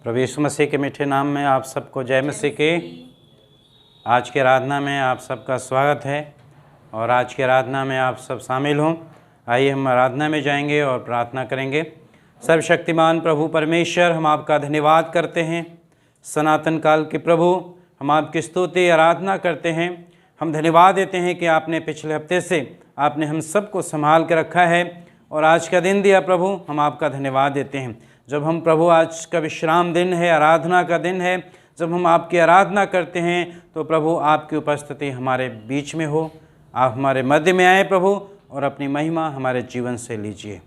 प्रभु यीशु मसीह के मीठे नाम में आप सबको जय मसीह की। आज की आराधना में आप सबका स्वागत है और आज की आराधना में आप सब शामिल हों। आइए हम आराधना में जाएंगे और प्रार्थना करेंगे। सर्वशक्तिमान प्रभु परमेश्वर, हम आपका धन्यवाद करते हैं। सनातन काल के प्रभु, हम आपकी स्तुति आराधना करते हैं। हम धन्यवाद देते हैं कि आपने पिछले हफ्ते से आपने हम सबको संभाल के रखा है और आज का दिन दिया। प्रभु, हम आपका धन्यवाद देते हैं। जब हम प्रभु आज का विश्राम दिन है, आराधना का दिन है, जब हम आपकी आराधना करते हैं तो प्रभु आपकी उपस्थिति हमारे बीच में हो। आप हमारे मध्य में आए प्रभु और अपनी महिमा हमारे जीवन से लीजिए।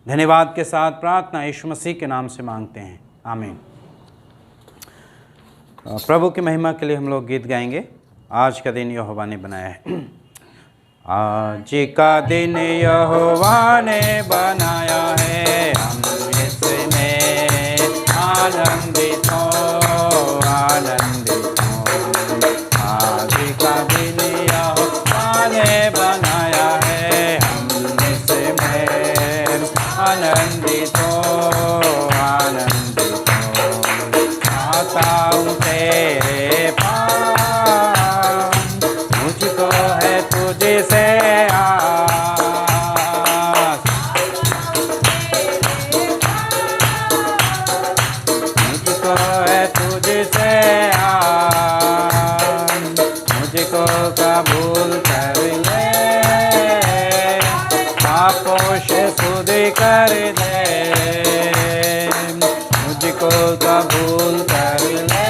धन्यवाद के साथ प्रार्थना यीशु मसीह के नाम से मांगते हैं, आमीन। प्रभु की महिमा के लिए हम लोग गीत गाएंगे। आज का दिन यहोवा ने बनाया है। आज का दिन यहोवा ने बनाया है, हम इसमें आनंदित हो, आनंदित हो। आज का दिन यहोवा ने बनाया है, हम इसमें आनंदित हो, आनंदित हो। आता हूँ तेरे पास, मुझको है तुझसे आस, मुझको है तुझसे आस। मुझको कबूल कर ले, पापों से शुद्ध कर दे। मुझको कबूल कर ले,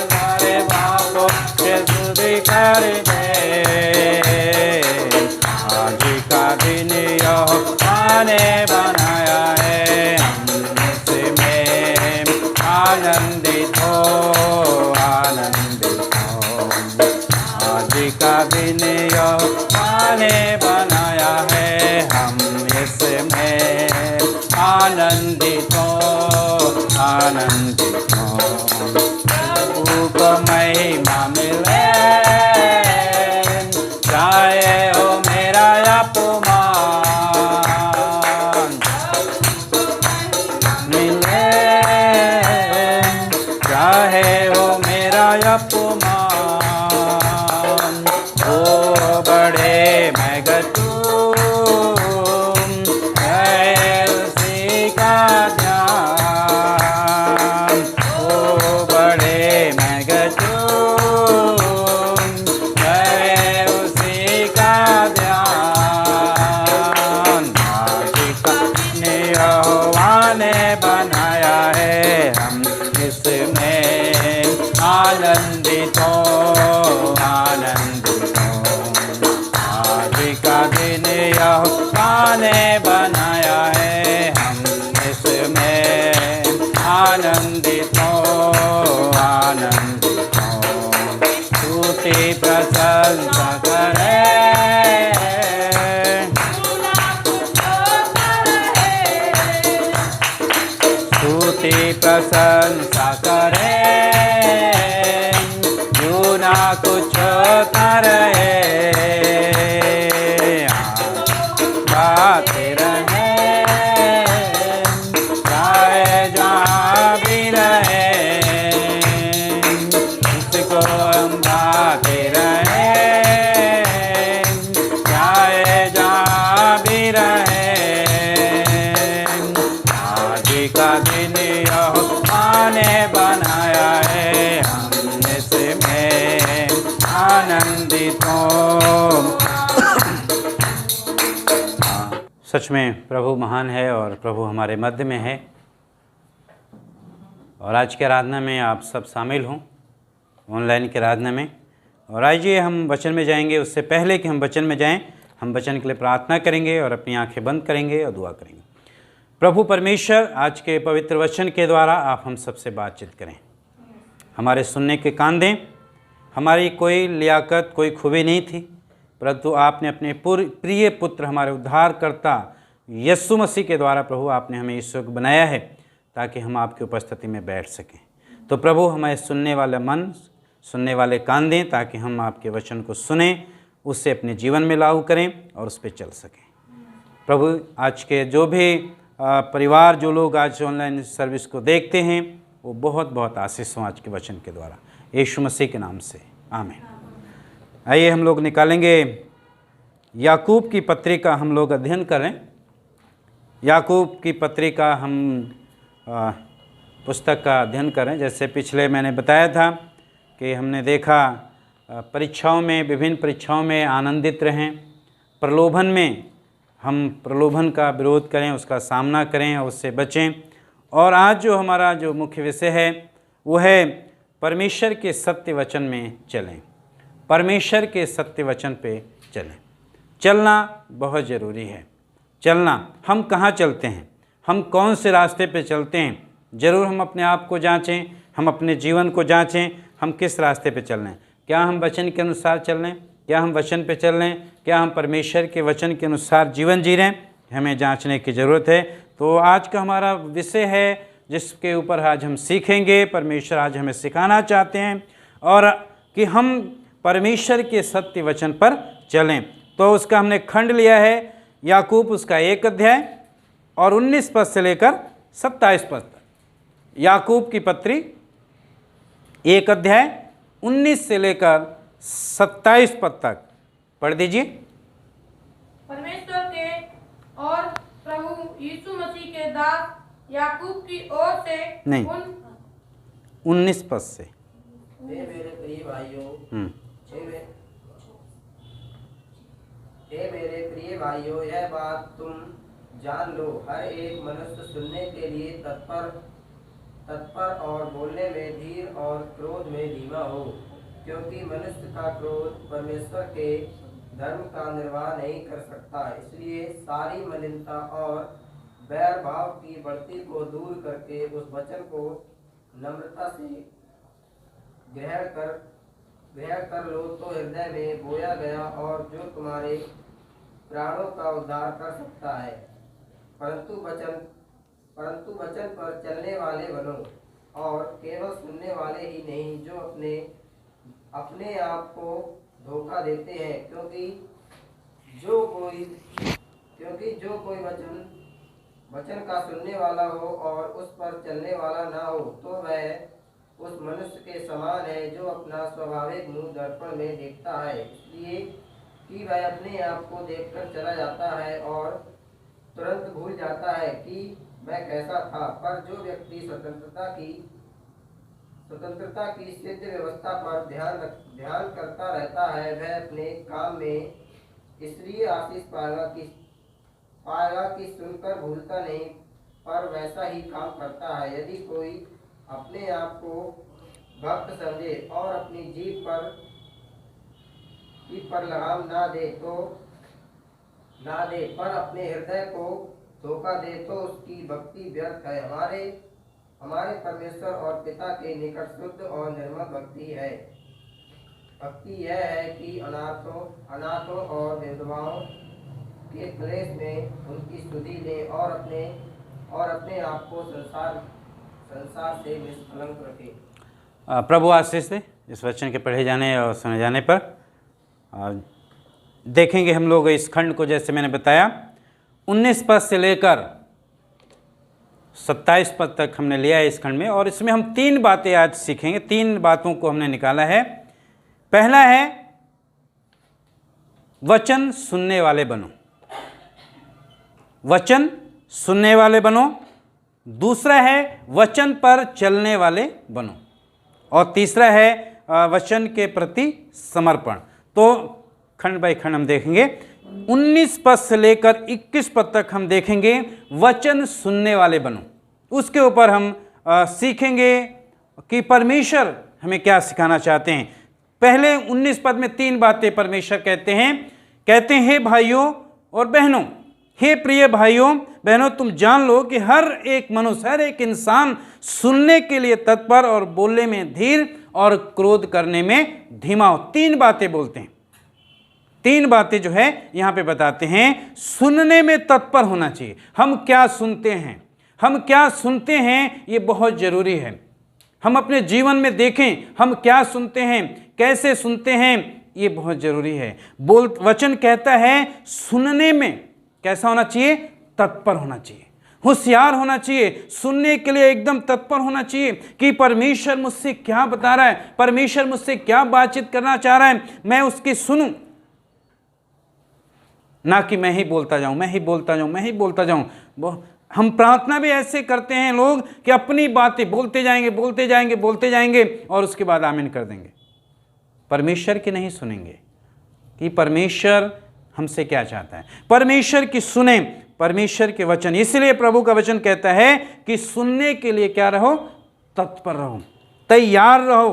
सारे पापों से शुद्ध कर दे। आज का दिन यहोवा ने बनाया है, हम इसमें आनंदित हो, आनंदित हो। आज का दिन यहोवा ने बनाया है, हम इसमें आनंदित हो, आनंदित हो। प्रभु को महिमा मिले, चाहे हो मेरा अपमान मिले, चाहे हो मेरा अपमान। ओ बड़े मैं गटू है उसी का ध्यान। ओ बड़े मैं गटू है उसी का ध्यान। आज का यहोवा ने बनाया है, हम इसमें आनंदित हो, आनंदित हो। आज का दिन यहोवा ने बनाया है, हम इसमें आनंदित हो, आनंदित हो। स्तुति प्रशंसा करे, स्तुति प्रशंसा करे, जो ना कुछ करे। गाते रहे, चाहे जहाँ भी रहे, इसको हम गाते रहे, चाहे जहाँ भी रहे। आज का दिन यहोवा ने बनाया है, हम इसमें आनंदित हो। सच में प्रभु महान है और प्रभु हमारे मध्य में है। और आज की आराधना में आप सब शामिल हों, ऑनलाइन की आराधना में। और आइए हम वचन में जाएंगे। उससे पहले कि हम वचन में जाएं, हम वचन के लिए प्रार्थना करेंगे और अपनी आंखें बंद करेंगे और दुआ करेंगे। प्रभु परमेश्वर, आज के पवित्र वचन के द्वारा आप हम सबसे बातचीत करें। हमारे सुनने के कान दें। हमारी कोई लियाकत, कोई खूबी नहीं थी, परंतु आपने अपने प्रिय पुत्र, हमारे उद्धारकर्ता यीशु मसीह के द्वारा प्रभु आपने हमें इस योग्य बनाया है ताकि हम आपकी उपस्थिति में बैठ सकें। तो प्रभु हमें सुनने वाला मन, सुनने वाले कान दें ताकि हम आपके वचन को सुनें, उससे अपने जीवन में लागू करें और उस पर चल सकें। प्रभु आज के जो भी परिवार जो लोग आज ऑनलाइन सर्विस को देखते हैं वो बहुत बहुत आशीष हों आज के वचन के द्वारा, यीशु मसीह के नाम से आमीन। आइए हम लोग निकालेंगे याकूब की पत्री का हम लोग अध्ययन करें। याकूब की पत्री का हम पुस्तक का अध्ययन करें। जैसे पिछले मैंने बताया था कि हमने देखा परीक्षाओं में, विभिन्न परीक्षाओं में आनंदित रहें, प्रलोभन में हम प्रलोभन का विरोध करें, उसका सामना करें और उससे बचें। और आज जो हमारा जो मुख्य विषय है वो है परमेश्वर के सत्य वचन में चलें। परमेश्वर के सत्य वचन पे चलें। चलना बहुत ज़रूरी है। चलना, हम कहाँ चलते हैं, हम कौन से रास्ते पे चलते हैं, ज़रूर हम अपने आप को जांचें, हम अपने जीवन को जांचें, हम किस रास्ते पे चल रहे हैं। क्या हम वचन के अनुसार चल रहे हैं, क्या हम वचन पे चल रहे हैं, क्या हम परमेश्वर के वचन के अनुसार जीवन जी रहे हैं, हमें जांचने की ज़रूरत है। तो आज का हमारा विषय है जिसके ऊपर आज हम सीखेंगे, परमेश्वर आज हमें सिखाना चाहते हैं और कि हम परमेश्वर के सत्य वचन पर चलें। तो उसका हमने खंड लिया है याकूब, उसका 1 अध्याय और 19 पद से लेकर 27 पद तक। याकूब की पत्री 1 अध्याय 19 से लेकर 27 पद तक पढ़ दीजिए। परमेश्वर के और प्रभु यीशु मसीह के दास याकूब की ओर से नहीं, 19 पद से। हे मेरे प्रिय भाइयों, हे मेरे प्रिय भाइयों, यह बात तुम जान लो, हर एक मनुष्य सुनने के लिए तत्पर और बोलने में धीर और क्रोध में धीमा हो, क्योंकि मनुष्य का क्रोध परमेश्वर के धर्म का निर्वाह नहीं कर सकता। इसलिए सारी मलिनता और बैर भाव की बढ़ती को दूर करके उस वचन को नम्रता से ग्रहण कर लो, तो हृदय में बोया गया और जो तुम्हारे प्राणों का उद्धार कर सकता है। परंतु वचन पर चलने वाले बनो, और केवल सुनने वाले ही नहीं जो अपने आप को धोखा देते हैं, क्योंकि जो कोई वचन का सुनने वाला हो और उस पर चलने वाला ना हो, तो वह उस मनुष्य के समान है जो अपना स्वाभाविक मुंह दर्पण में देखता है, इसलिए कि वह अपने आप को देखकर चला जाता है और तुरंत भूल जाता है कि वह कैसा था। पर जो व्यक्ति स्वतंत्रता की सिद्ध व्यवस्था पर ध्यान करता रहता है, वह अपने काम में इसलिए आशीष पाएगा कि सुनकर भूलता नहीं, पर वैसा ही काम करता है। यदि कोई अपने आप को भक्त समझे और अपनी जीभ पर लगाम ना दे, पर अपने हृदय को धोखा दे, तो उसकी भक्ति व्यर्थ है। हमारे परमेश्वर और पिता के निकट शुद्ध और निर्मल भक्ति है। भक्ति यह है कि अनाथों और विधवाओं के क्लेश में उनकी स्तुति लें और अपने आप को संसार से निष्कलंक रखें। प्रभु आशीष दे इस वचन के पढ़े जाने और सुने जाने पर। देखेंगे हम लोग इस खंड को, जैसे मैंने बताया 19 पद से लेकर 27 पद तक हमने लिया है इस खंड में, और इसमें हम 3 बातें आज सीखेंगे। 3 बातों को हमने निकाला है। पहला है वचन सुनने वाले बनो, वचन सुनने वाले बनो। दूसरा है वचन पर चलने वाले बनो, और तीसरा है वचन के प्रति समर्पण। तो खंड बाई खंड हम देखेंगे। 19 पद से लेकर 21 पद तक हम देखेंगे वचन सुनने वाले बनो। उसके ऊपर हम सीखेंगे कि परमेश्वर हमें क्या सिखाना चाहते हैं। पहले 19 पद में 3 बातें परमेश्वर कहते हैं, हे भाइयों और बहनों, हे प्रिय भाइयों बहनों, तुम जान लो कि हर एक मनुष्य, हर एक इंसान सुनने के लिए तत्पर और बोलने में धीर और क्रोध करने में धीमा हो। 3 बातें बोलते हैं। 3 बातें जो है यहाँ पे बताते हैं। सुनने में तत्पर होना चाहिए। हम क्या सुनते हैं, हम क्या सुनते हैं, ये बहुत ज़रूरी है। हम अपने जीवन में देखें हम क्या सुनते हैं, कैसे सुनते हैं, ये बहुत ज़रूरी है। वचन कहता है सुनने में कैसा होना चाहिए, तत्पर होना चाहिए। होशियार होना चाहिए, सुनने के लिए एकदम तत्पर होना चाहिए कि परमेश्वर मुझसे क्या बता रहा है, परमेश्वर मुझसे क्या बातचीत करना चाह रहा है, मैं उसकी सुनूं, ना कि मैं ही बोलता जाऊं, मैं ही बोलता जाऊं, मैं ही बोलता जाऊं। हम प्रार्थना भी ऐसे करते हैं लोग कि अपनी बातें बोलते जाएंगे, बोलते जाएंगे, बोलते जाएंगे और उसके बाद आमीन कर देंगे। परमेश्वर की नहीं सुनेंगे कि परमेश्वर हमसे क्या चाहता है। परमेश्वर की सुने, परमेश्वर के वचन। इसलिए प्रभु का वचन कहता है कि सुनने के लिए क्या रहो, तत्पर रहो, तैयार रहो।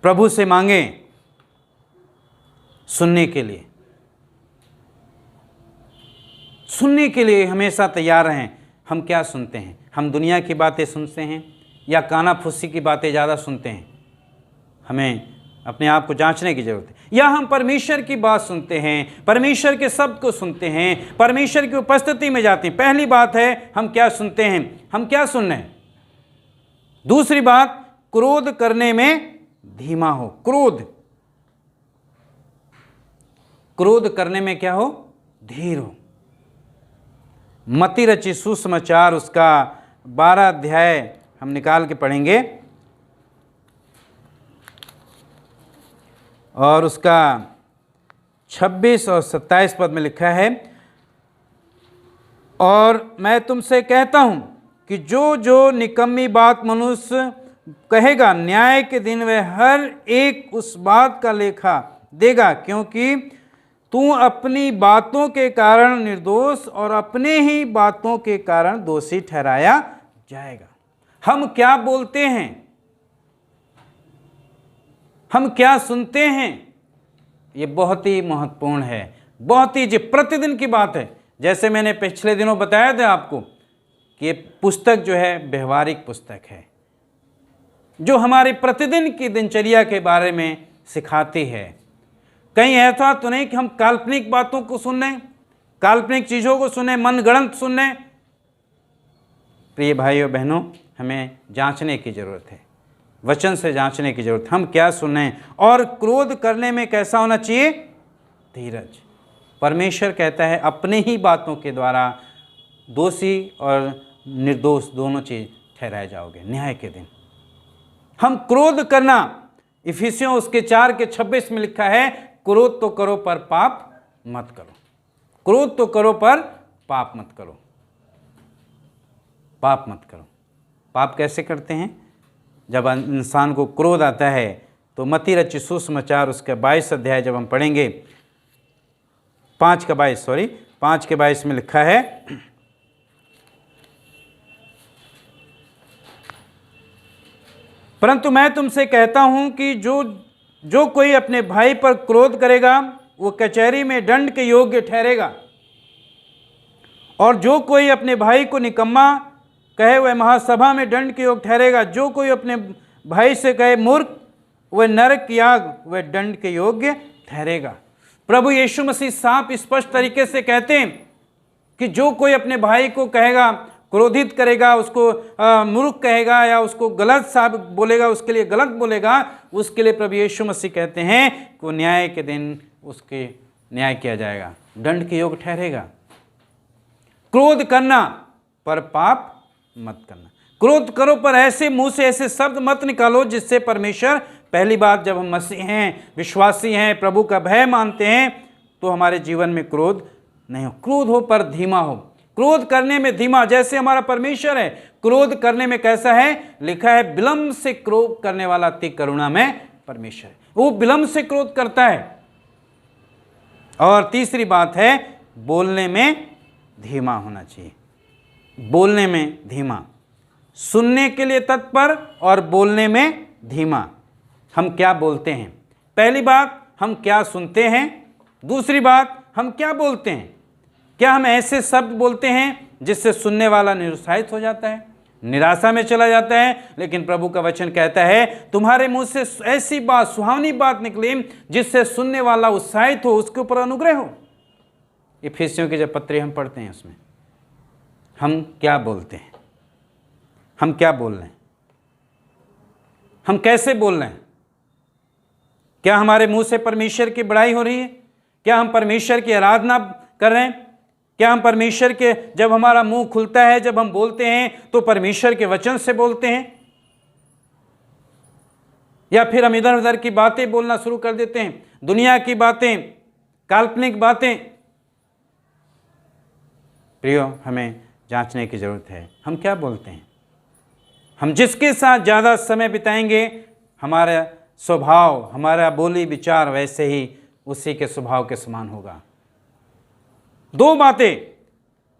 प्रभु से मांगे सुनने के लिए, सुनने के लिए हमेशा तैयार रहें। हम क्या सुनते हैं? हम दुनिया की बातें सुनते हैं या काना फुस्सी की बातें ज़्यादा सुनते हैं? हमें अपने आप को जांचने की जरूरत है। या हम परमेश्वर की बात सुनते हैं, परमेश्वर के शब्द को सुनते हैं, परमेश्वर की उपस्थिति में जाते हैं। पहली बात है हम क्या सुनते हैं, हम क्या सुन रहे हैं। दूसरी बात, क्रोध करने में धीमा हो। क्रोध करने में क्या हो, धीर हो। मत्ती रचित सुसमाचार उसका 12 अध्याय हम निकाल के पढ़ेंगे और उसका 26 और 27 पद में लिखा है, और मैं तुमसे कहता हूं कि जो जो निकम्मी बात मनुष्य कहेगा, न्याय के दिन वह हर एक उस बात का लेखा देगा, क्योंकि तू अपनी बातों के कारण निर्दोष और अपने ही बातों के कारण दोषी ठहराया जाएगा। हम क्या बोलते हैं, हम क्या सुनते हैं, ये बहुत ही महत्वपूर्ण है, बहुत ही प्रतिदिन की बात है। जैसे मैंने पिछले दिनों बताया था आपको कि ये पुस्तक जो है व्यवहारिक पुस्तक है, जो हमारी प्रतिदिन की दिनचर्या के बारे में सिखाती है। कहीं ऐसा तो नहीं कि हम काल्पनिक बातों को सुन रहे, काल्पनिक चीज़ों को सुने, मनगढ़ंत सुन रहे। प्रिय भाइयों बहनों, हमें जांचने की ज़रूरत है, वचन से जांचने की ज़रूरत है, हम क्या सुन रहे हैं। और क्रोध करने में कैसा होना चाहिए, धीरज। परमेश्वर कहता है अपने ही बातों के द्वारा दोषी और निर्दोष दोनों चीज़ ठहराए जाओगे न्याय के दिन। हम क्रोध करना, इफिसियों उसके 4:26 में लिखा है, क्रोध तो करो पर पाप मत करो। क्रोध तो करो पर पाप मत करो, पाप मत करो। पाप कैसे करते हैं? जब इंसान को क्रोध आता है तो मत्ती रचित सुसमाचार उसका 22 अध्याय जब हम पढ़ेंगे, 5:22 में लिखा है, परंतु मैं तुमसे कहता हूं कि जो कोई अपने भाई पर क्रोध करेगा वो कचहरी में दंड के योग्य ठहरेगा, और जो कोई अपने भाई को निकम्मा कहे वह महासभा में दंड के योग्य ठहरेगा। जो कोई अपने भाई से कहे मूर्ख, वह नरक की आग, वह दंड के योग्य ठहरेगा। प्रभु यीशु मसीह साफ स्पष्ट तरीके से कहते हैं कि जो कोई अपने भाई को कहेगा, क्रोधित करेगा, उसको मूर्ख कहेगा या उसको गलत साबित बोलेगा, उसके लिए गलत बोलेगा, उसके लिए प्रभु यीशु मसीह कहते हैं कि वो न्याय के दिन उसके न्याय किया जाएगा, दंड के योग्य ठहरेगा। क्रोध करना पर पाप मत करना। क्रोध करो पर ऐसे मुंह से ऐसे शब्द मत निकालो जिससे परमेश्वर, पहली बात जब हम मसीह हैं, विश्वासी हैं, प्रभु का भय मानते हैं, तो हमारे जीवन में क्रोध नहीं हो। क्रोध हो पर धीमा हो, क्रोध करने में धीमा। जैसे हमारा परमेश्वर है, क्रोध करने में कैसा है, लिखा है विलंब से क्रोध करने वाला अति करुणा में परमेश्वर है, वो विलंब से क्रोध करता है। और तीसरी बात है, बोलने में धीमा होना चाहिए, बोलने में धीमा, सुनने के लिए तत्पर और बोलने में धीमा। हम क्या बोलते हैं, पहली बात हम क्या सुनते हैं, दूसरी बात हम क्या बोलते हैं। क्या हम ऐसे शब्द बोलते हैं जिससे सुनने वाला निरुत्साहित हो जाता है, निराशा में चला जाता है? लेकिन प्रभु का वचन कहता है तुम्हारे मुंह से ऐसी बात, सुहावनी बात निकले जिससे सुनने वाला उत्साहित हो, उसके ऊपर अनुग्रह हो। इफिसियों की जब पत्री हम पढ़ते हैं उसमें हम क्या बोलते हैं, हम क्या बोल रहे हैं, हम कैसे बोल रहे हैं? क्या हमारे मुंह से परमेश्वर की बड़ाई हो रही है? क्या हम परमेश्वर की आराधना कर रहे हैं? क्या हम परमेश्वर के, जब हमारा मुंह खुलता है, जब हम बोलते हैं तो परमेश्वर के वचन से बोलते हैं, या फिर हम इधर उधर की बातें बोलना शुरू कर देते हैं, दुनिया की बातें, काल्पनिक बातें? प्रियो, हमें जांचने की जरूरत है हम क्या बोलते हैं। हम जिसके साथ ज़्यादा समय बिताएंगे, हमारा स्वभाव, हमारा बोली विचार वैसे ही उसी के स्वभाव के समान होगा। दो बातें,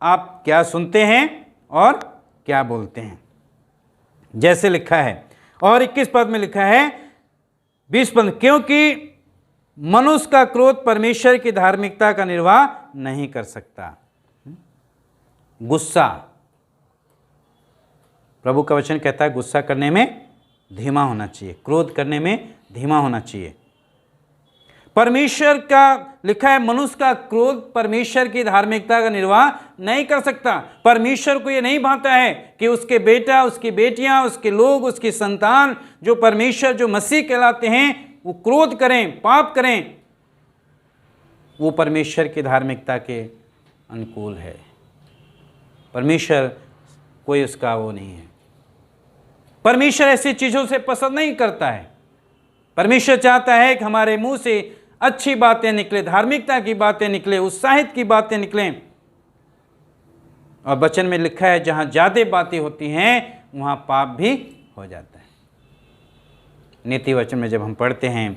आप क्या सुनते हैं और क्या बोलते हैं। जैसे लिखा है, और 21 पद में लिखा है, 20 पद, क्योंकि मनुष्य का क्रोध परमेश्वर की धार्मिकता का निर्वाह नहीं कर सकता। गुस्सा, प्रभु का वचन कहता है गुस्सा करने में धीमा होना चाहिए, क्रोध करने में धीमा होना चाहिए। परमेश्वर का लिखा है मनुष्य का क्रोध परमेश्वर की धार्मिकता का निर्वाह नहीं कर सकता। परमेश्वर को यह नहीं भाता है कि उसके बेटा, उसकी बेटियां, उसके लोग, उसकी संतान जो परमेश्वर, जो मसीह कहलाते हैं, वो क्रोध करें, पाप करें। वो परमेश्वर की धार्मिकता के अनुकूल है। परमेश्वर कोई उसका वो नहीं है। परमेश्वर ऐसी चीज़ों से पसंद नहीं करता है। परमेश्वर चाहता है कि हमारे मुंह से अच्छी बातें निकले, धार्मिकता की बातें निकले, उत्साहित की बातें निकलें। और वचन में लिखा है जहाँ ज़्यादा बातें होती हैं वहाँ पाप भी हो जाता है। नीति वचन में जब हम पढ़ते हैं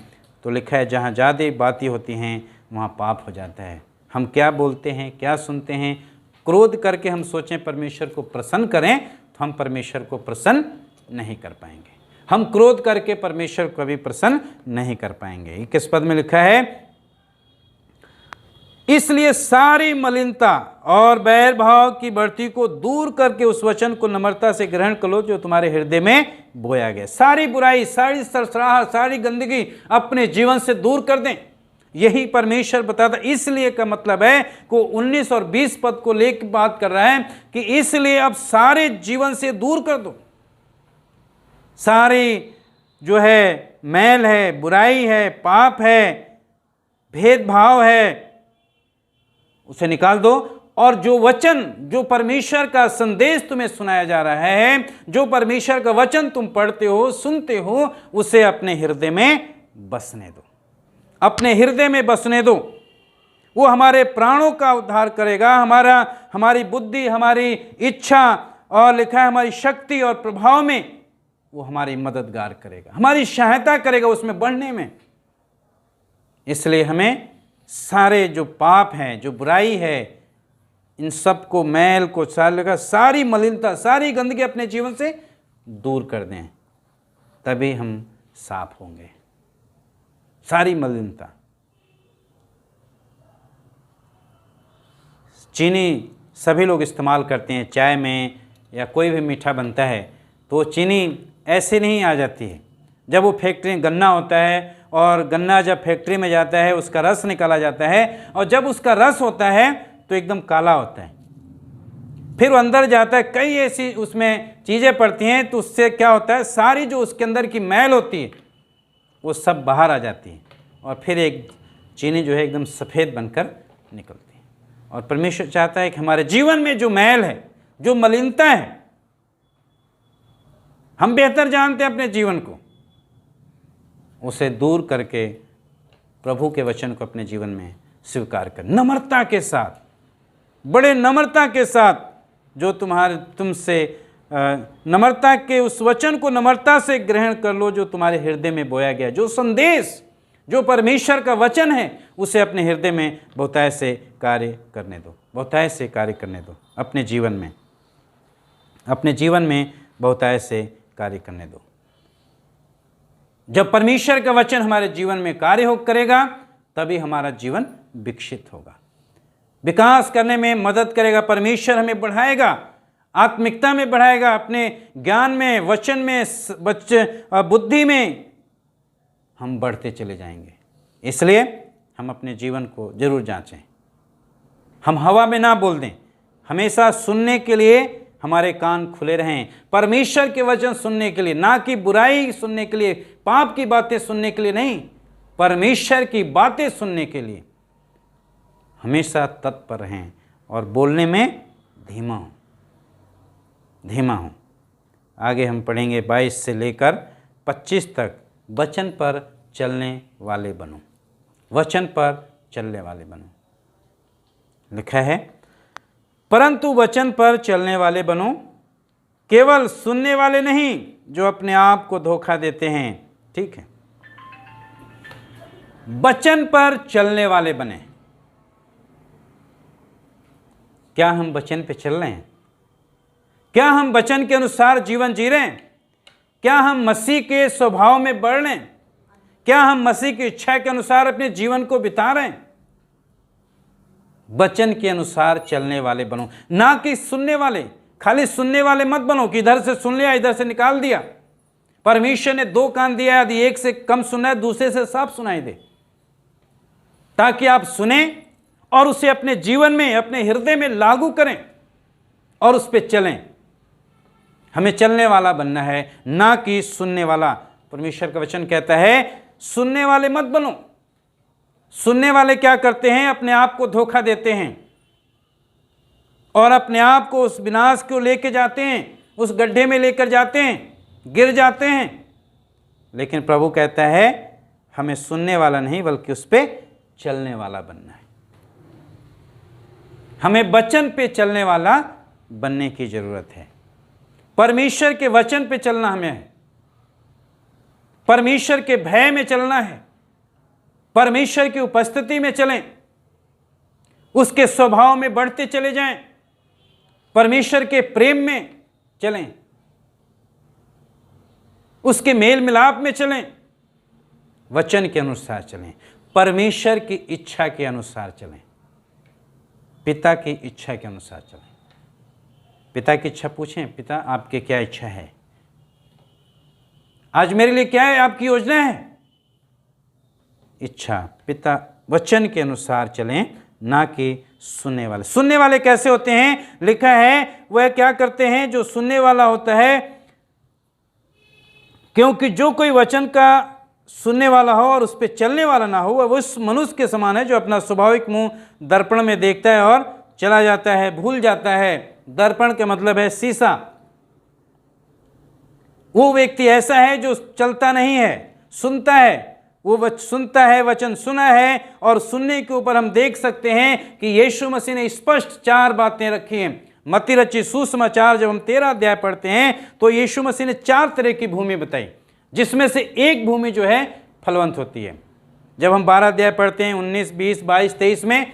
तो लिखा है जहाँ ज़्यादा बातें होती हैं वहाँ पाप हो जाता है। हम क्या बोलते हैं, क्या सुनते हैं, क्रोध करके हम सोचें परमेश्वर को प्रसन्न करें तो हम परमेश्वर को प्रसन्न नहीं कर पाएंगे। हम क्रोध करके परमेश्वर को कभी प्रसन्न नहीं कर पाएंगे। 21 पद में लिखा है, इसलिए सारी मलिनता और बैर भाव की बढ़ती को दूर करके उस वचन को नम्रता से ग्रहण कर लो जो तुम्हारे हृदय में बोया गया। सारी बुराई, सारी सरसराहट, सारी गंदगी अपने जीवन से दूर कर दें। यही परमेश्वर बताता। इसलिए का मतलब है को 19 और 20 पद को लेकर बात कर रहा है कि इसलिए अब सारे जीवन से दूर कर दो। सारी जो है मैल है, बुराई है, पाप है, भेदभाव है, उसे निकाल दो। और जो वचन, जो परमेश्वर का संदेश तुम्हें सुनाया जा रहा है, जो परमेश्वर का वचन तुम पढ़ते हो, सुनते हो, उसे अपने हृदय में बसने दो, अपने हृदय में बसने दो। वो हमारे प्राणों का उद्धार करेगा, हमारी बुद्धि, हमारी इच्छा और लिखा है हमारी शक्ति और प्रभाव में वो हमारी मददगार करेगा, हमारी सहायता करेगा उसमें बढ़ने में। इसलिए हमें सारे जो पाप हैं, जो बुराई है, इन सब को, मैल को, सारी मलिनता, सारी गंदगी अपने जीवन से दूर कर दें, तभी हम साफ होंगे। सारी मलिनता। चीनी सभी लोग इस्तेमाल करते हैं चाय में या कोई भी मीठा बनता है तो चीनी ऐसे नहीं आ जाती है। जब वो फैक्ट्री, गन्ना होता है और गन्ना जब फैक्ट्री में जाता है उसका रस निकाला जाता है, और जब उसका रस होता है तो एकदम काला होता है। फिर वो अंदर जाता है, कई ऐसी उसमें चीज़ें पड़ती हैं तो उससे क्या होता है, सारी जो उसके अंदर की मैल होती है वो सब बाहर आ जाती है और फिर एक चीनी जो है एकदम सफ़ेद बनकर निकलती है। और परमेश्वर चाहता है कि हमारे जीवन में जो मैल है, जो मलिनता है, हम बेहतर जानते हैं अपने जीवन को, उसे दूर करके प्रभु के वचन को अपने जीवन में स्वीकार कर, नम्रता के साथ, बड़े नम्रता के साथ, जो तुमसे नम्रता के उस वचन को नम्रता से ग्रहण कर लो जो तुम्हारे हृदय में बोया गया। जो संदेश, जो परमेश्वर का वचन है, उसे अपने हृदय में बहुतायत से कार्य करने दो, बहुतायत से कार्य करने दो अपने जीवन में, अपने जीवन में बहुतायत से कार्य करने दो। जब परमेश्वर का वचन हमारे जीवन में कार्य हो करेगा तभी हमारा जीवन विकसित होगा, विकास करने में मदद करेगा। परमेश्वर हमें बढ़ाएगा, आत्मिकता में बढ़ाएगा, अपने ज्ञान में, वचन में, बुद्धि में हम बढ़ते चले जाएंगे। इसलिए हम अपने जीवन को जरूर जांचें। हम हवा में ना बोल दें, हमेशा सुनने के लिए हमारे कान खुले रहें, परमेश्वर के वचन सुनने के लिए, ना कि बुराई सुनने के लिए, पाप की बातें सुनने के लिए नहीं, परमेश्वर की बातें सुनने के लिए हमेशा तत्पर रहें और बोलने में धीमा हूँ, धीमा हूँ। आगे हम पढ़ेंगे 22 से लेकर 25 तक, वचन पर चलने वाले बनो, वचन पर चलने वाले बनो। लिखा है, परंतु वचन पर चलने वाले बनो, केवल सुनने वाले नहीं जो अपने आप को धोखा देते हैं। ठीक है, वचन पर चलने वाले बने। क्या हम वचन पे चल रहे हैं? क्या हम वचन के अनुसार जीवन जी रहे हैं? क्या हम मसीह के स्वभाव में बढ़ रहे हैं? क्या हम मसीह की इच्छा के अनुसार अपने जीवन को बिता रहे हैं? वचन के अनुसार चलने वाले बनो, ना कि सुनने वाले। खाली सुनने वाले मत बनो कि इधर से सुन लिया इधर से निकाल दिया। परमेश्वर ने 2 कान दिया, यदि एक से कम सुना है दूसरे से साफ सुनाई दे, ताकि आप सुने और उसे अपने जीवन में, अपने हृदय में लागू करें और उस पर चलें। हमें चलने वाला बनना है, ना कि सुनने वाला। परमेश्वर का वचन कहता है सुनने वाले मत बनो। सुनने वाले क्या करते हैं? अपने आप को धोखा देते हैं और अपने आप को उस विनाश को लेके जाते हैं, उस गड्ढे में लेकर जाते हैं, गिर जाते हैं। लेकिन प्रभु कहता है हमें सुनने वाला नहीं बल्कि उस पे चलने वाला बनना है। हमें वचन पे चलने वाला बनने की जरूरत है। परमेश्वर के वचन पे चलना हमें है, परमेश्वर के भय में चलना है, परमेश्वर की उपस्थिति में चलें, उसके स्वभाव में बढ़ते चले जाएं, परमेश्वर के प्रेम में चलें, उसके मेल मिलाप में चलें, वचन के अनुसार चलें, परमेश्वर की इच्छा के अनुसार चलें, पिता की इच्छा के अनुसार चलें। पिता की इच्छा पूछें, पिता आपकी क्या इच्छा है? आज मेरे लिए क्या है आपकी योजना है? इच्छा। पिता वचन के अनुसार चलें, ना कि सुनने वाले। सुनने वाले कैसे होते हैं? लिखा है वह क्या करते हैं जो सुनने वाला होता है, क्योंकि जो कोई वचन का सुनने वाला हो और उस पर चलने वाला ना हो, वह उस मनुष्य के समान है जो अपना स्वाभाविक मुंह दर्पण में देखता है और चला जाता है, भूल जाता है। दर्पण का मतलब है शीशा। वो व्यक्ति ऐसा है जो चलता नहीं है, सुनता है। वो सुनता है, वचन सुना है, और सुनने के ऊपर हम देख सकते हैं कि यीशु मसीह ने स्पष्ट 4 बातें रखी हैं। मत्ती रचित सुसमाचार जब हम 13 अध्याय पढ़ते हैं तो यीशु मसीह ने 4 तरह की भूमि बताई, जिसमें से एक भूमि जो है फलवंत होती है। जब हम 12 अध्याय पढ़ते हैं 19, 20, 22, 23 में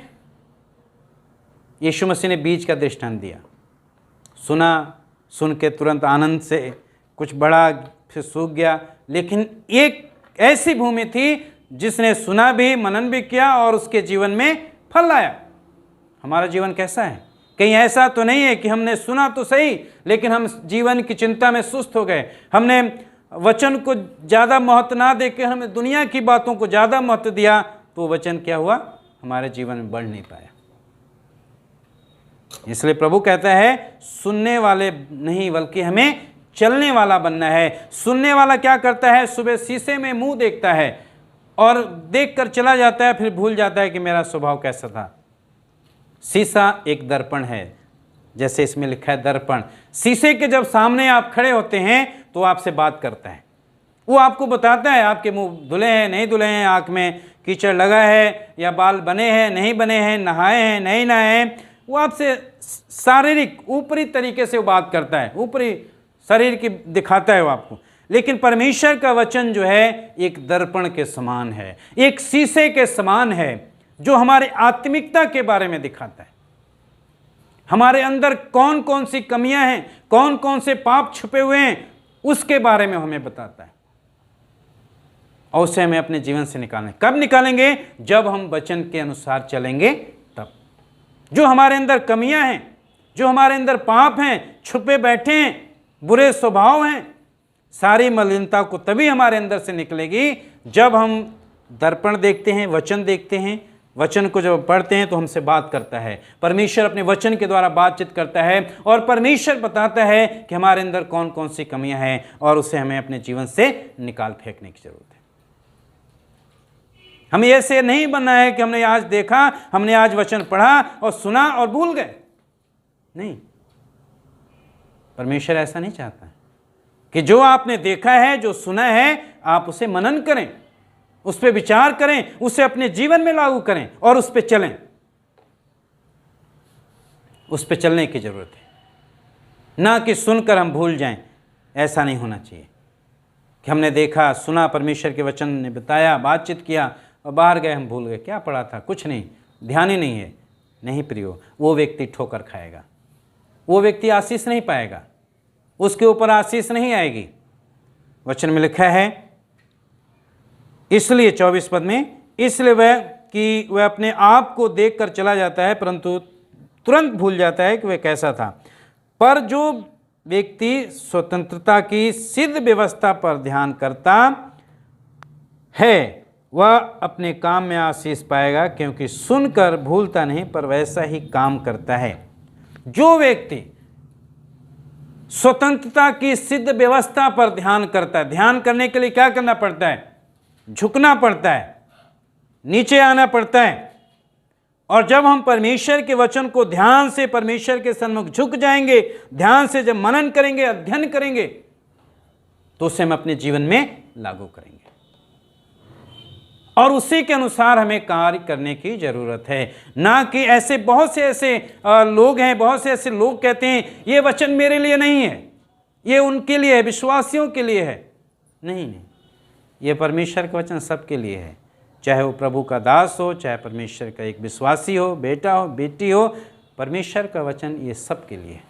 यीशु मसीह ने बीज का दृष्टांत दिया। सुना, सुन के तुरंत आनंद से कुछ बड़ा, फिर सूख गया। लेकिन एक ऐसी भूमि थी जिसने सुना भी, मनन भी किया और उसके जीवन में फल लाया। हमारा जीवन कैसा है? कहीं ऐसा तो नहीं है कि हमने सुना तो सही लेकिन हम जीवन की चिंता में सुस्त हो गए, हमने वचन को ज़्यादा महत्व ना देकर हमने दुनिया की बातों को ज़्यादा महत्व दिया, तो वचन क्या हुआ? हमारे जीवन में बढ़ नहीं पाया। इसलिए प्रभु कहता है सुनने वाले नहीं बल्कि हमें चलने वाला बनना है। सुनने वाला क्या करता है? सुबह शीशे में मुंह देखता है और देखकर चला जाता है, फिर भूल जाता है कि मेरा स्वभाव कैसा था। शीशा एक दर्पण है, जैसे इसमें लिखा है दर्पण। शीशे के जब सामने आप खड़े होते हैं तो आपसे बात करता है। वो आपको बताता है आपके मुंह धुले हैं नहीं धुले हैं, आँख में कीचड़ लगा है या बाल बने हैं नहीं बने हैं, नहाए हैं नहीं नहाए हैं। वो आपसे शारीरिक ऊपरी तरीके से वो बात करता है, ऊपरी शरीर की दिखाता है वो आपको। लेकिन परमेश्वर का वचन जो है एक दर्पण के समान है, एक शीशे के समान है, जो हमारे आत्मिकता के बारे में दिखाता है। हमारे अंदर कौन कौन सी कमियां हैं, कौन कौन से पाप छुपे हुए हैं, उसके बारे में हमें बताता है और उसे हमें अपने जीवन से निकालें। कब निकालेंगे? जब हम वचन के अनुसार चलेंगे तब। जो हमारे अंदर कमियां हैं, जो हमारे अंदर पाप हैं, छुपे बैठे हैं, बुरे स्वभाव हैं, सारी मलिनता को तभी हमारे अंदर से निकलेगी जब हम दर्पण देखते हैं, वचन देखते हैं। वचन को जब पढ़ते हैं तो हमसे बात करता है। परमेश्वर अपने वचन के द्वारा बातचीत करता है और परमेश्वर बताता है कि हमारे अंदर कौन कौन सी कमियां हैं और उसे हमें अपने जीवन से निकाल फेंकने की जरूरत है। हमें ऐसे नहीं बनना है कि हमने आज देखा, हमने आज वचन पढ़ा और सुना और भूल गए। नहीं, परमेश्वर ऐसा नहीं चाहता कि जो आपने देखा है, जो सुना है, आप उसे मनन करें, उस पर विचार करें, उसे अपने जीवन में लागू करें और उस पर चलें। उस पर चलने की जरूरत है, ना कि सुनकर हम भूल जाएं। ऐसा नहीं होना चाहिए कि हमने देखा, सुना, परमेश्वर के वचन ने बताया, बातचीत किया और बाहर गए, हम भूल गए, क्या पढ़ा था, कुछ नहीं, ध्यान ही नहीं है। नहीं प्रियो, वो व्यक्ति ठोकर खाएगा, वो व्यक्ति आशीष नहीं पाएगा, उसके ऊपर आशीष नहीं आएगी। वचन में लिखा है, इसलिए 24 पद में, इसलिए वह अपने आप को देखकर चला जाता है, परंतु तुरंत भूल जाता है कि वह कैसा था। पर जो व्यक्ति स्वतंत्रता की सिद्ध व्यवस्था पर ध्यान करता है, वह अपने काम में आशीष पाएगा, क्योंकि सुनकर भूलता नहीं पर वैसा ही काम करता है। जो व्यक्ति स्वतंत्रता की सिद्ध व्यवस्था पर ध्यान करता है, ध्यान करने के लिए क्या करना पड़ता है? झुकना पड़ता है, नीचे आना पड़ता है। और जब हम परमेश्वर के वचन को ध्यान से परमेश्वर के सन्मुख झुक जाएंगे, ध्यान से जब मनन करेंगे, अध्ययन करेंगे, तो उसे हम अपने जीवन में लागू करेंगे और उसी के अनुसार हमें कार्य करने की जरूरत है। ना कि ऐसे बहुत से ऐसे लोग हैं, बहुत से ऐसे लोग कहते हैं ये वचन मेरे लिए नहीं है, ये उनके लिए है, विश्वासियों के लिए है। नहीं, ये परमेश्वर का वचन सबके लिए है, चाहे वो प्रभु का दास हो, चाहे परमेश्वर का एक विश्वासी हो, बेटा हो, बेटी हो। परमेश्वर का वचन ये सबके लिए है।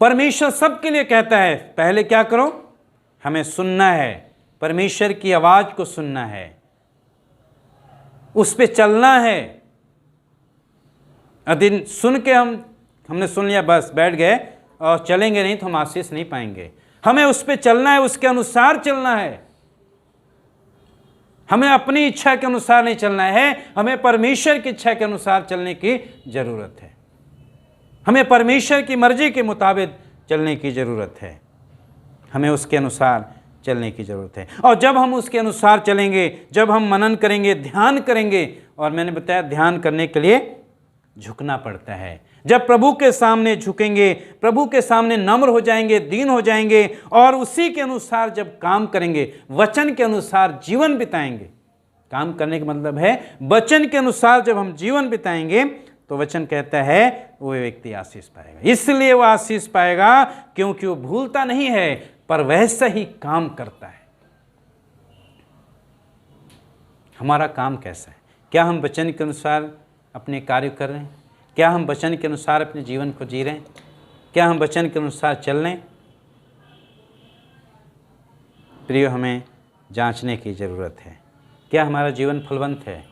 परमेश्वर सबके लिए कहता है, पहले क्या करो? हमें सुनना है, परमेश्वर की आवाज को सुनना है, उस पे चलना है। यदि सुन के हमने सुन लिया, बस बैठ गए और चलेंगे नहीं तो हम आशीष नहीं पाएंगे। हमें उस पे चलना है, उसके अनुसार चलना है। हमें अपनी इच्छा के अनुसार नहीं चलना है, हमें परमेश्वर की इच्छा के अनुसार चलने की जरूरत है। हमें परमेश्वर की मर्जी के मुताबिक चलने की जरूरत है, हमें उसके अनुसार चलने की जरूरत है। और जब हम उसके अनुसार चलेंगे, जब हम मनन करेंगे, ध्यान करेंगे, और मैंने बताया ध्यान करने के लिए झुकना पड़ता है। जब प्रभु के सामने झुकेंगे, प्रभु के सामने नम्र हो जाएंगे, दीन हो जाएंगे और उसी के अनुसार जब काम करेंगे, वचन के अनुसार जीवन बिताएंगे। काम करने का मतलब है वचन के अनुसार जब हम जीवन बिताएंगे तो वचन कहता है वो व्यक्ति आशीष पाएगा। इसलिए वो आशीष पाएगा क्योंकि वो भूलता नहीं है पर वैसा ही काम करता है। हमारा काम कैसा है? क्या हम वचन के अनुसार अपने कार्य कर रहे हैं? क्या हम वचन के अनुसार अपने जीवन को जी रहे हैं? क्या हम वचन के अनुसार चल रहे हैं? प्रिय, हमें जांचने की ज़रूरत है, क्या हमारा जीवन फलवंत है?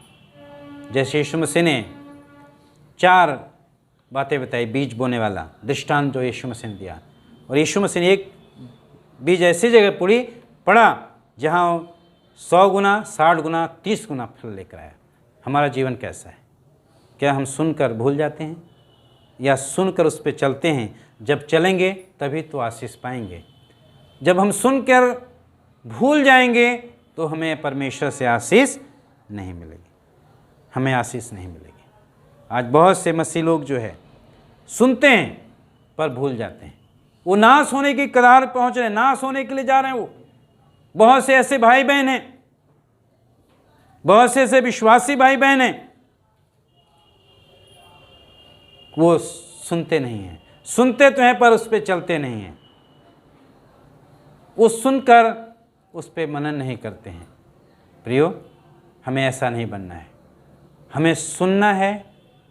जैसे यीशु मसीह ने 4 बातें बताई, बीज बोने वाला दृष्टांत जो यीशु मसीह ने दिया, और यीशु मसीह ने एक बीज ऐसी जगह पड़ा जहाँ 100 गुना, 60 गुना, 30 गुना फल लेकर आया। हमारा जीवन कैसा है? क्या हम सुनकर भूल जाते हैं या सुनकर उस पर चलते हैं? जब चलेंगे तभी तो आशीष पाएंगे। जब हम सुनकर भूल जाएंगे तो हमें परमेश्वर से आशीष नहीं मिलेगी, हमें आशीष नहीं मिलेगी। आज बहुत से मसीह लोग जो है सुनते हैं पर भूल जाते हैं, वो नाश होने की कगार पहुंच रहे हैं, नाश होने के लिए जा रहे हैं। वो बहुत से ऐसे भाई बहन हैं, बहुत से ऐसे विश्वासी भाई बहन हैं, वो सुनते नहीं हैं, सुनते तो हैं पर उस पर चलते नहीं हैं, वो सुनकर उस पर मनन नहीं करते हैं। प्रियो, हमें ऐसा नहीं बनना है, हमें सुनना है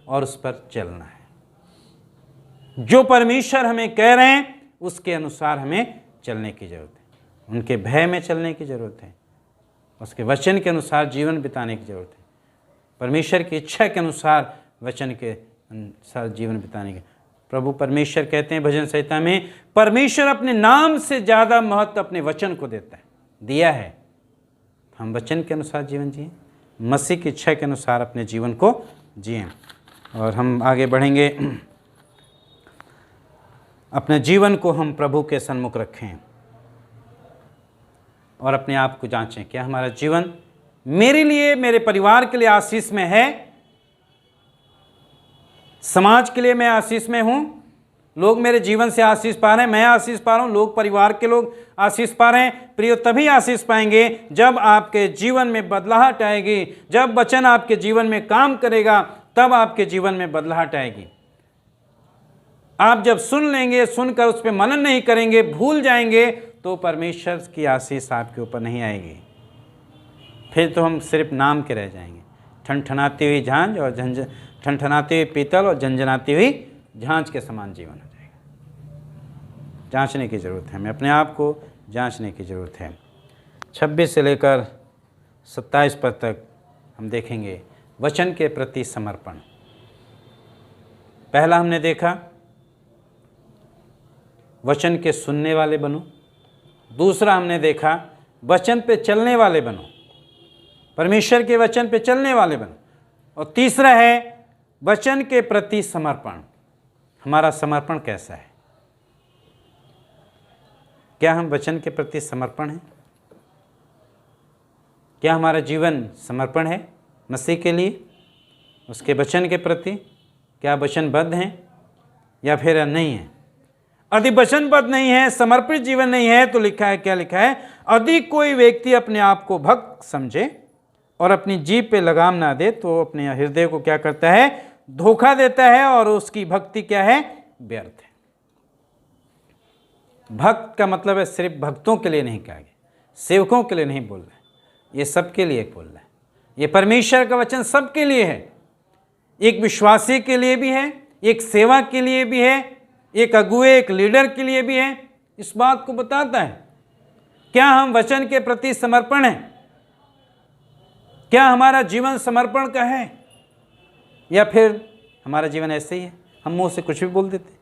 और उस पर चलना है। जो परमेश्वर हमें कह रहे हैं उसके अनुसार हमें चलने की जरूरत है, उनके भय में चलने की जरूरत है, उसके वचन के अनुसार जीवन बिताने की जरूरत है, परमेश्वर की इच्छा के अनुसार वचन के अनुसार जीवन बिताने के। प्रभु परमेश्वर कहते हैं भजन संहिता में, परमेश्वर अपने नाम से ज़्यादा महत्व अपने वचन को देता है, दिया है। हम वचन के अनुसार जीवन जिए, मसीह की इच्छा के अनुसार अपने जीवन को जिए। और हम आगे बढ़ेंगे, अपने जीवन को हम प्रभु के सन्मुख रखें और अपने आप को जांचें, क्या हमारा जीवन मेरे लिए, मेरे परिवार के लिए आशीष में है, समाज के लिए मैं आशीष में हूं, लोग मेरे जीवन से आशीष पा रहे हैं, मैं आशीष पा रहा हूं, लोग, परिवार के लोग आशीष पा रहे हैं। प्रियो, तभी आशीष पाएंगे जब आपके जीवन में बदलाहट आएगी, जब वचन आपके जीवन में काम करेगा, तब आपके जीवन में बदलाहट आएगी। आप जब सुन लेंगे, सुनकर उस पर मनन नहीं करेंगे, भूल जाएंगे, तो परमेश्वर की आशीष आपके ऊपर नहीं आएगी। फिर तो हम सिर्फ नाम के रह जाएंगे, ठनठनाती हुई झांझ और ठनठनाती हुई पीतल और झंझनाती हुई झांझ के समान जीवन हो जाएगा। जांचने की ज़रूरत है, हमें अपने आप को जांचने की ज़रूरत है। 26 से लेकर 27 पद तक हम देखेंगे वचन के प्रति समर्पण। पहला हमने देखा वचन के सुनने वाले बनो, दूसरा हमने देखा वचन पे चलने वाले बनो, परमेश्वर के वचन पे चलने वाले बनो, और तीसरा है वचन के प्रति समर्पण। हमारा समर्पण कैसा है? क्या हम वचन के प्रति समर्पण हैं? क्या हमारा जीवन समर्पण है मसीह के लिए, उसके वचन के प्रति? क्या वचनबद्ध हैं या फिर नहीं है? यदि वचनबद्ध नहीं है, समर्पित जीवन नहीं है, तो लिखा है, क्या लिखा है? यदि कोई व्यक्ति अपने आप को भक्त समझे और अपनी जीभ पे लगाम ना दे, तो अपने हृदय को क्या करता है? धोखा देता है, और उसकी भक्ति क्या है? व्यर्थ है। भक्त का मतलब है सिर्फ भक्तों के लिए नहीं कहा गया, सेवकों के लिए नहीं बोल रहा है, ये सबके लिए बोल रहा है। ये परमेश्वर का वचन सबके लिए है, एक विश्वासी के लिए भी है, एक सेवा के लिए भी है, एक अगुए, एक लीडर के लिए भी है। इस बात को बताता है, क्या हम वचन के प्रति समर्पण हैं? क्या हमारा जीवन समर्पण का है, या फिर हमारा जीवन ऐसे ही है, हम मुंह से कुछ भी बोल देते?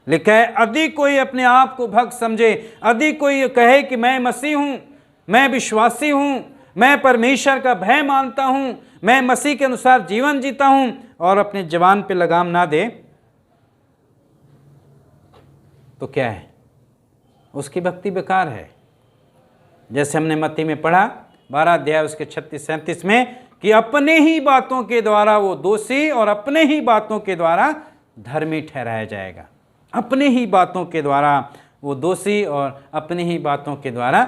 लिखा है, यदि कोई अपने आप को भक्त समझे, यदि कोई कहे कि मैं मसीह हूं, मैं विश्वासी हूं, मैं परमेश्वर का भय मानता हूं, मैं मसीह के अनुसार जीवन जीता हूं, और अपने जवान पे लगाम ना दे, तो क्या है? उसकी भक्ति बेकार है। जैसे हमने मत्ती में पढ़ा 12 अध्याय उसके 36-37 में, कि अपने ही बातों के द्वारा वो दोषी और अपने ही बातों के द्वारा धर्मी ठहराया जाएगा। अपने ही बातों के द्वारा वो दोषी और अपने ही बातों के द्वारा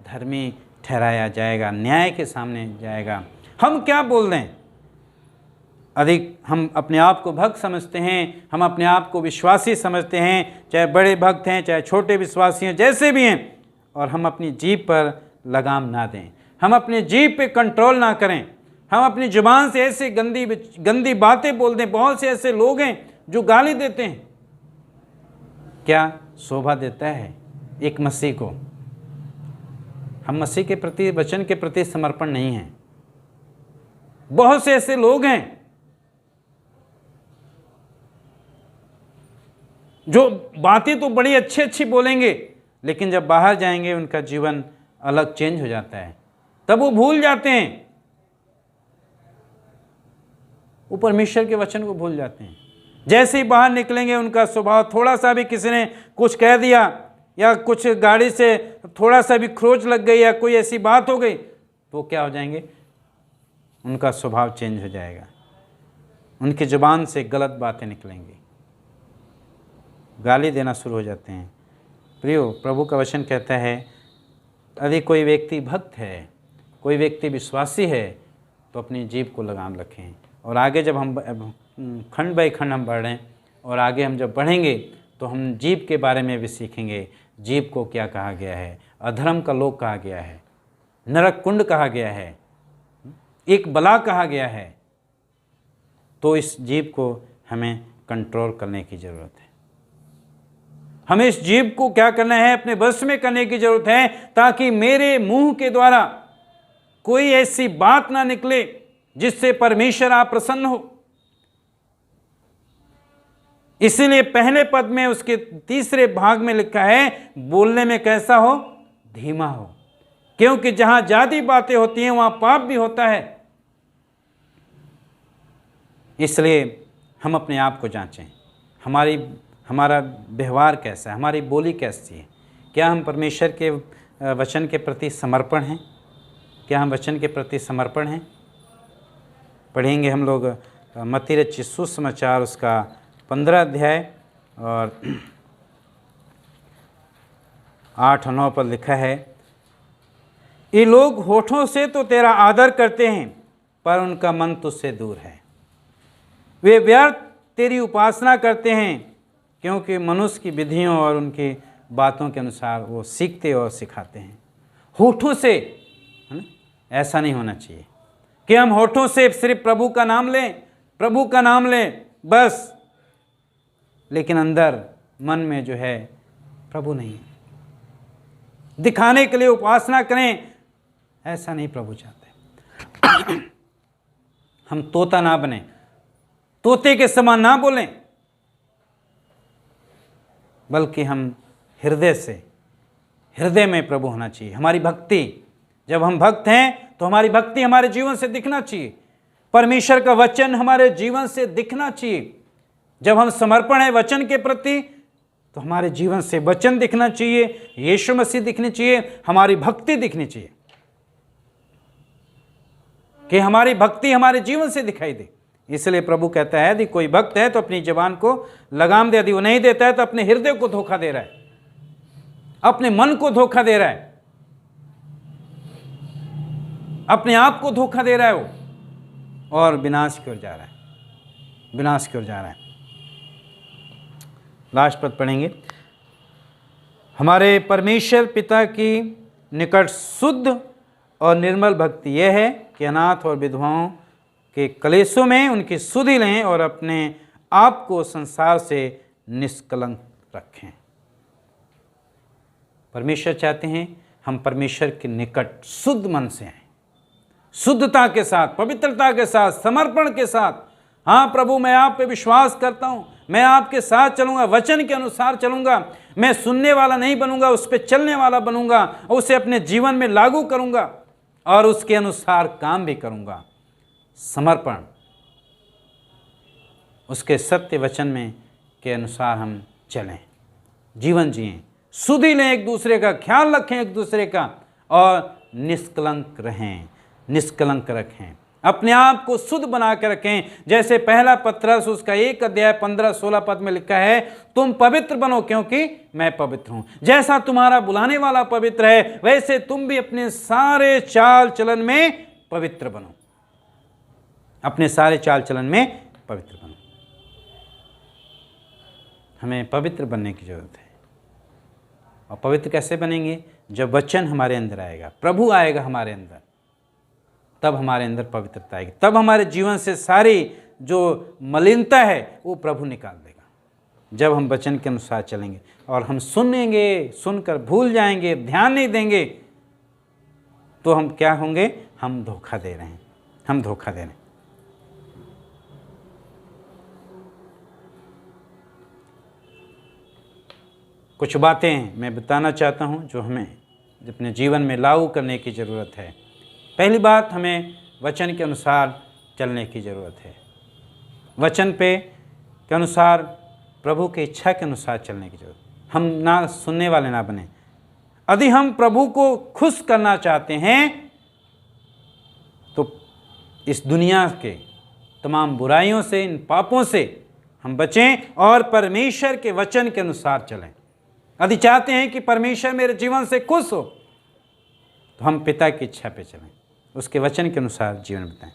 धर्मी ठहराया जाएगा, न्याय के सामने जाएगा। हम क्या बोल रहे हैं? अधिक हम अपने आप को भक्त समझते हैं, हम अपने आप को विश्वासी समझते हैं, चाहे बड़े भक्त हैं चाहे छोटे विश्वासी हैं, जैसे भी हैं, और हम अपनी जीभ पर लगाम ना दें, हम अपनी जीभ पे कंट्रोल ना करें, हम अपनी जुबान से ऐसे गंदी बातें बोल दें। बहुत से ऐसे लोग हैं जो गाली देते हैं। क्या शोभा देता है एक मसीह को? हम मसीह के प्रति, वचन के प्रति समर्पण नहीं हैं। बहुत से ऐसे लोग हैं जो बातें तो बड़ी अच्छी अच्छी बोलेंगे, लेकिन जब बाहर जाएंगे उनका जीवन अलग चेंज हो जाता है, तब वो भूल जाते हैं, वो परमेश्वर के वचन को भूल जाते हैं। जैसे ही बाहर निकलेंगे उनका स्वभाव, थोड़ा सा भी किसी ने कुछ कह दिया, या कुछ गाड़ी से थोड़ा सा भी खरोच लग गई, या कोई ऐसी बात हो गई, तो क्या हो जाएंगे? उनका स्वभाव चेंज हो जाएगा, उनकी जुबान से गलत बातें निकलेंगी, गाली देना शुरू हो जाते हैं। प्रियो, प्रभु का वचन कहता है, यदि कोई व्यक्ति भक्त है, कोई व्यक्ति विश्वासी है, तो अपनी जीभ को लगाम रखें। और आगे जब हम खंड बाई खंड हम बढ़ रहे हैं, और आगे हम जब बढ़ेंगे तो हम जीभ के बारे में भी सीखेंगे। जीभ को क्या कहा गया है? अधर्म का लोक कहा गया है, नरक कुंड कहा गया है, एक बला कहा गया है। तो इस जीभ को हमें कंट्रोल करने की ज़रूरत है। हमें इस जीभ को क्या करना है? अपने वश में करने की जरूरत है, ताकि मेरे मुंह के द्वारा कोई ऐसी बात ना निकले जिससे परमेश्वर आप प्रसन्न हो। इसीलिए पहले पद में उसके तीसरे भाग में लिखा है, बोलने में कैसा हो? धीमा हो, क्योंकि जहां ज्यादा बातें होती हैं वहां पाप भी होता है। इसलिए हम अपने आप को जांचें, हमारा व्यवहार कैसा है, हमारी बोली कैसी है, क्या हम परमेश्वर के वचन के प्रति समर्पण हैं, क्या हम वचन के प्रति समर्पण हैं? पढ़ेंगे हम लोग मत्ती रचित सुसमाचार उसका 15 अध्याय और 8 और 9 पर लिखा है, ये लोग होठों से तो तेरा आदर करते हैं पर उनका मन तुझसे दूर है। वे व्यर्थ तेरी उपासना करते हैं क्योंकि मनुष्य की विधियों और उनकी बातों के अनुसार वो सीखते और सिखाते हैं। होठों से, है ना? ऐसा नहीं होना चाहिए कि हम होठों से सिर्फ प्रभु का नाम लें, प्रभु का नाम लें बस, लेकिन अंदर मन में जो है प्रभु नहीं। दिखाने के लिए उपासना करें, ऐसा नहीं प्रभु चाहते। हम तोता ना बने, तोते के समान ना बोलें, बल्कि हम हृदय से, हृदय में प्रभु होना चाहिए। हमारी भक्ति, जब हम भक्त हैं तो हमारी भक्ति हमारे जीवन से दिखना चाहिए। परमेश्वर का वचन हमारे जीवन से दिखना चाहिए। जब हम समर्पण है वचन के प्रति तो हमारे जीवन से वचन दिखना चाहिए, यीशु मसीह दिखनी चाहिए, हमारी भक्ति दिखनी चाहिए कि हमारी भक्ति हमारे जीवन से दिखाई दे। इसलिए प्रभु कहता है यदि कोई भक्त है तो अपनी जबान को लगाम दे, यदि वो नहीं देता है तो अपने हृदय को धोखा दे रहा है, अपने मन को धोखा दे रहा है, अपने आप को धोखा दे रहा है वो, और विनाश की ओर जा रहा है, विनाश की ओर जा रहा है। लास्ट पद पढ़ेंगे, हमारे परमेश्वर पिता की निकट शुद्ध और निर्मल भक्ति यह है कि अनाथ और विधवाओं के क्लेशों में उनकी सुधि लें और अपने आप को संसार से निष्कलंक रखें। परमेश्वर चाहते हैं हम परमेश्वर के निकट शुद्ध मन से आए, शुद्धता के साथ, पवित्रता के साथ, समर्पण के साथ। हाँ प्रभु, मैं आप पे विश्वास करता हूँ, मैं आपके साथ चलूंगा, वचन के अनुसार चलूंगा, मैं सुनने वाला नहीं बनूंगा, उस पर चलने वाला बनूंगा, उसे अपने जीवन में लागू करूंगा और उसके अनुसार काम भी करूंगा। समर्पण, उसके सत्य वचन में के अनुसार हम चलें, जीवन जिएं, सुधि लें, एक दूसरे का ख्याल रखें, एक दूसरे का, और निष्कलंक रहें, निष्कलंक रखें, अपने आप को शुद्ध बना के रखें। जैसे पहला पत्रस उसका 1 अध्याय 15-16 पद में लिखा है, तुम पवित्र बनो क्योंकि मैं पवित्र हूं। जैसा तुम्हारा बुलाने वाला पवित्र है वैसे तुम भी अपने सारे चाल चलन में पवित्र बनो, अपने सारे चाल चलन में पवित्र बनो। हमें पवित्र बनने की जरूरत है। और पवित्र कैसे बनेंगे? जब वचन हमारे अंदर आएगा, प्रभु आएगा हमारे अंदर, तब हमारे अंदर पवित्रता आएगी, तब हमारे जीवन से सारी जो मलिनता है वो प्रभु निकाल देगा। जब हम वचन के अनुसार चलेंगे और हम सुनेंगे, सुनकर भूल जाएंगे, ध्यान नहीं देंगे, तो हम क्या होंगे? हम धोखा दे रहे हैं, हम धोखा दे रहे हैं। कुछ बातें मैं बताना चाहता हूं जो हमें अपने जीवन में लागू करने की ज़रूरत है। पहली बात, हमें वचन के अनुसार चलने की ज़रूरत है। वचन पे के अनुसार, प्रभु की इच्छा के अनुसार चलने की ज़रूरत। हम ना सुनने वाले ना बने। यदि हम प्रभु को खुश करना चाहते हैं तो इस दुनिया के तमाम बुराइयों से, इन पापों से हम बचें और परमेश्वर के वचन के अनुसार चलें। यदि चाहते हैं कि परमेश्वर मेरे जीवन से खुश हो तो हम पिता की इच्छा पे चलें, उसके वचन के अनुसार जीवन बिताएं।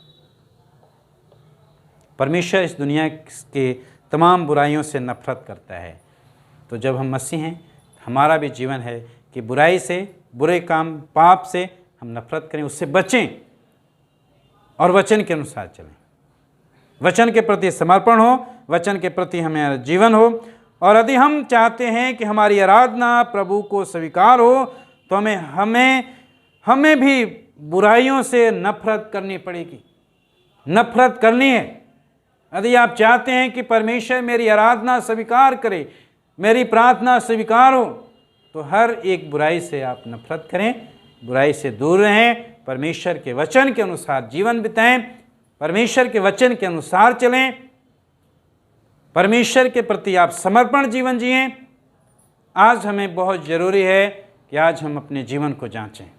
परमेश्वर इस दुनिया के तमाम बुराइयों से नफरत करता है। तो जब हम मसीह हैं, हमारा भी जीवन है कि बुराई से, बुरे काम, पाप से हम नफरत करें, उससे बचें और वचन के अनुसार चलें। वचन के प्रति समर्पण हो, वचन के प्रति हमारा जीवन हो। और यदि हम चाहते हैं कि हमारी आराधना प्रभु को स्वीकार हो तो हमें भी बुराइयों से नफरत करनी पड़ेगी, नफरत करनी है। यदि आप चाहते हैं कि परमेश्वर मेरी आराधना स्वीकार करे, मेरी प्रार्थना स्वीकार हो, तो हर एक बुराई से आप नफरत करें, बुराई से दूर रहें, परमेश्वर के वचन के अनुसार जीवन बिताएं, परमेश्वर के वचन के अनुसार चलें, परमेश्वर के प्रति आप समर्पण जीवन जिएं। आज हमें बहुत ज़रूरी है कि आज हम अपने जीवन को जांचें।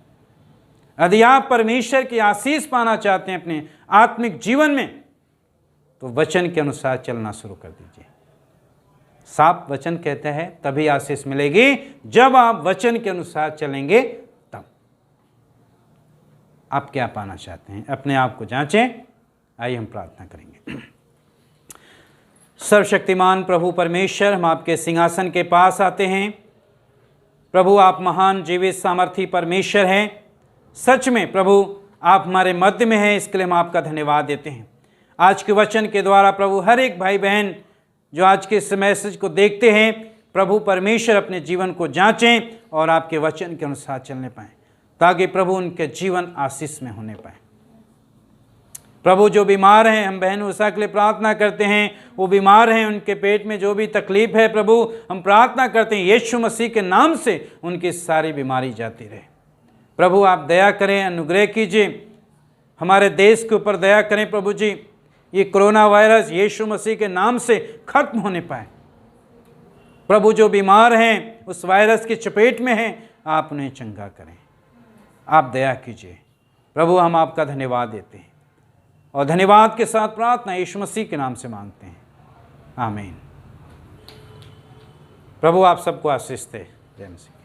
यदि आप परमेश्वर की आशीष पाना चाहते हैं अपने आत्मिक जीवन में, तो वचन के अनुसार चलना शुरू कर दीजिए। साफ वचन कहते हैं तभी आशीष मिलेगी, जब आप वचन के अनुसार चलेंगे तब। आप क्या पाना चाहते हैं, अपने आप को जांचें। आइए हम प्रार्थना करेंगे। सर्वशक्तिमान प्रभु परमेश्वर, हम आपके सिंहासन के पास आते हैं। प्रभु, आप महान जीवित सामर्थी परमेश्वर हैं। सच में प्रभु, आप हमारे मध्य में हैं, इसके लिए हम आपका धन्यवाद देते हैं। आज के वचन के द्वारा प्रभु, हर एक भाई बहन जो आज के इस मैसेज को देखते हैं, प्रभु परमेश्वर अपने जीवन को जांचें और आपके वचन के अनुसार चलने पाएं, ताकि प्रभु उनके जीवन आशीष में होने पाए। प्रभु, जो बीमार हैं, हम बहन उषा के लिए प्रार्थना करते हैं, वो बीमार हैं, उनके पेट में जो भी तकलीफ है प्रभु, हम प्रार्थना करते हैं यीशु मसीह के नाम से उनकी सारी बीमारी जाती रहे। प्रभु, आप दया करें, अनुग्रह कीजिए, हमारे देश के ऊपर दया करें प्रभु जी। ये कोरोना वायरस यीशु मसीह के नाम से खत्म होने पाए। प्रभु, जो बीमार हैं, उस वायरस की चपेट में हैं, आप उन्हें चंगा करें, आप दया कीजिए। प्रभु, हम आपका धन्यवाद देते हैं और धन्यवाद के साथ प्रार्थना यीशु मसीह के नाम से मांगते हैं, आमीन। प्रभु आप सबको आशीष दे। जय मसीह।